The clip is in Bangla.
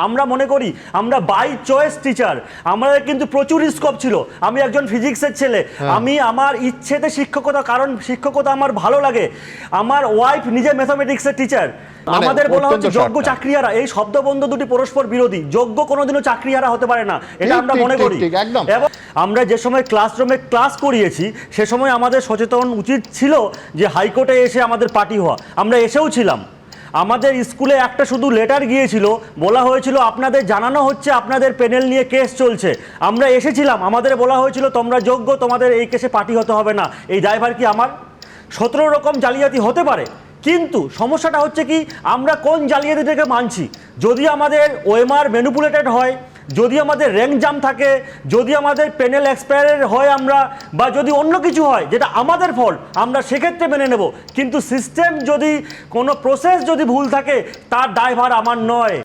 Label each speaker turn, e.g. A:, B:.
A: আমরা মনে করি আমরা বাই চয়েস টিচার, আমাদের কিন্তু প্রচুর স্কোপ ছিল। আমি একজন ফিজিক্সের ছেলে, আমি আমার ইচ্ছেতে শিক্ষকতা, কারণ শিক্ষকতা আমার ভালো লাগে। আমার ওয়াইফ নিজে ম্যাথামেটিক্সের টিচার। আমাদের বলা হচ্ছে যোগ্য চাকরিহারা, এই শব্দবন্ধ দুটি পরস্পর বিরোধী। যোগ্য কোনোদিনও চাকরিহারা হতে পারে না, এটা আমরা মনে করি। এবং আমরা যে সময় ক্লাসরুমে ক্লাস করিয়েছি সে সময় আমাদের সচেতন উচিত ছিল যে হাইকোর্টে এসে আমাদের পার্টি হওয়া। আমরা এসেও ছিলাম। আমাদের স্কুলে একটা শুধু লেটার গিয়েছিল, বলা হয়েছিল আপনাদের জানানো হচ্ছে আপনাদের প্যানেল নিয়ে কেস চলছে। আমরা এসেছিলাম, আমাদের বলা হয়েছিল তোমরা যোগ্য, তোমাদের এই কেসে পার্টি হতে হবে না। এই ড্রাইভার কি আমার 17 রকম জালিয়াতি হতে পারে, কিন্তু সমস্যাটা হচ্ছে কি আমরা কোন জালিয়াতিটাকে মানছি। যদি আমাদের ওএমআর ম্যানিপুলেটেড হয়, যদি আমাদের র্যাঙ্ক জাম থাকে, যদি আমাদের প্যানেল এক্সপায়ার হয় আমরা, বা যদি অন্য কিছু হয় যেটা আমাদের ফল্ট, আমরা সেক্ষেত্রে মেনে নেব। কিন্তু সিস্টেম যদি কোনো প্রসেস যদি ভুল থাকে তার দায়ভার আমার নয়।